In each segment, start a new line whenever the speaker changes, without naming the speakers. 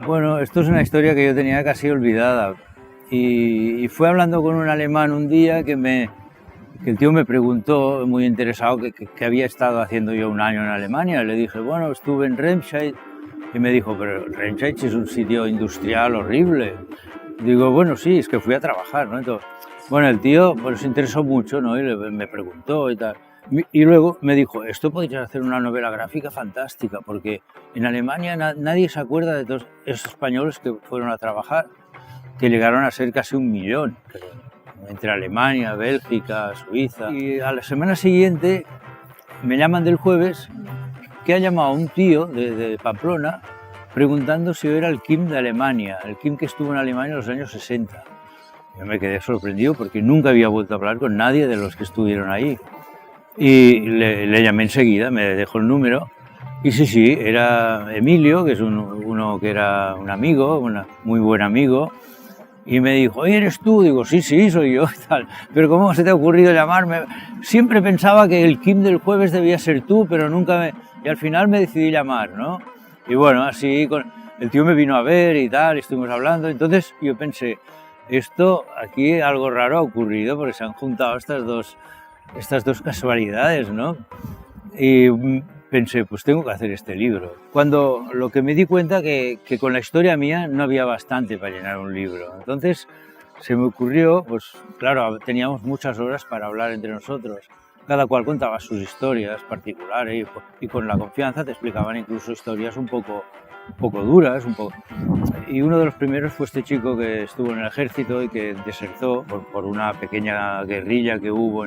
Bueno, esto es una historia que yo tenía casi olvidada y fue hablando con un alemán un día que el tío me preguntó, muy interesado, que había estado haciendo yo un año en Alemania. Le dije, bueno, estuve en Remscheid y me dijo, pero Remscheid es un sitio industrial horrible. Digo, bueno, sí, es que fui a trabajar, ¿no? Entonces, bueno, el tío pues, se interesó mucho, ¿no? Y me preguntó y tal. Y luego me dijo, esto podrías hacer una novela gráfica fantástica, porque en Alemania nadie se acuerda de todos esos españoles que fueron a trabajar, que llegaron a ser casi 1.000.000, entre Alemania, Bélgica, Suiza. Y a la semana siguiente me llaman del jueves que ha llamado un tío de Pamplona preguntando si yo era el Kim de Alemania, el Kim que estuvo en Alemania en los años 60. Yo me quedé sorprendido porque nunca había vuelto a hablar con nadie de los que estuvieron ahí. Y le llamé enseguida, me dejó el número. Y sí, era Emilio, que es uno que era un amigo, un muy buen amigo. Y me dijo, oye, ¿eres tú? Digo, sí, soy yo y tal. Pero ¿cómo se te ha ocurrido llamarme? Siempre pensaba que el Kim del jueves debía ser tú, pero nunca me... Y al final me decidí llamar, ¿no? Y bueno, así el tío me vino a ver y tal, y estuvimos hablando. Entonces yo pensé, aquí algo raro ha ocurrido porque se han juntado estas dos casualidades, ¿no? Y pensé, pues tengo que hacer este libro. Lo que me di cuenta que con la historia mía no había bastante para llenar un libro. Entonces se me ocurrió, pues claro, teníamos muchas horas para hablar entre nosotros. Cada cual contaba sus historias particulares y con la confianza te explicaban incluso historias un poco duras. Y uno de los primeros fue este chico que estuvo en el ejército y que desertó por una pequeña guerrilla que hubo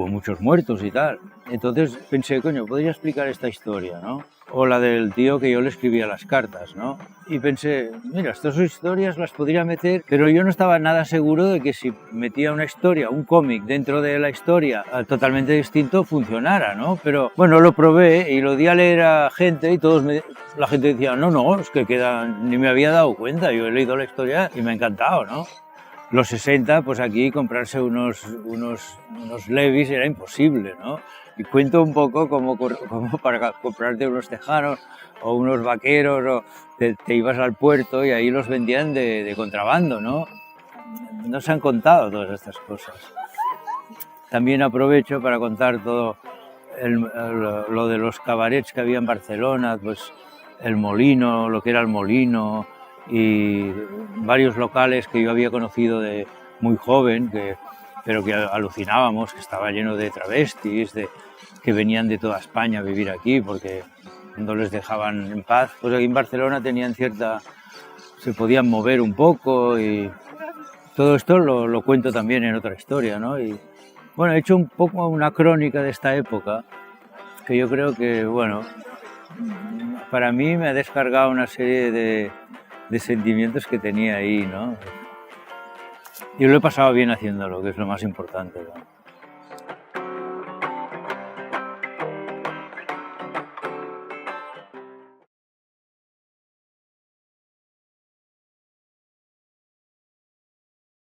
muchos muertos y tal. Entonces pensé, coño, podría explicar esta historia, ¿no? O la del tío que yo le escribía las cartas, ¿no? Y pensé, mira, estas historias las podría meter, pero yo no estaba nada seguro de que si metía una historia, un cómic dentro de la historia totalmente distinto, funcionara, ¿no? Pero bueno, lo probé y lo di a leer a gente y la gente decía, no, es que ni me había dado cuenta, yo he leído la historia y me ha encantado, ¿no? Los 60, pues aquí comprarse unos Levi's era imposible, ¿no? Y cuento un poco como para comprarte unos tejanos o unos vaqueros, o te ibas al puerto y ahí los vendían de contrabando, ¿no? No se han contado todas estas cosas. También aprovecho para contar todo lo de los cabarets que había en Barcelona, pues el Molino, lo que era el Molino, y varios locales que yo había conocido de muy joven, pero que alucinábamos, que estaba lleno de travestis, que venían de toda España a vivir aquí, porque no les dejaban en paz. Pues aquí en Barcelona se podían mover un poco, y todo esto lo cuento también en otra historia, ¿no? Y bueno, he hecho un poco una crónica de esta época, que yo creo que, bueno, para mí me ha descargado una serie de sentimientos que tenía ahí, ¿no? Yo lo he pasado bien haciéndolo, que es lo más importante, ¿no?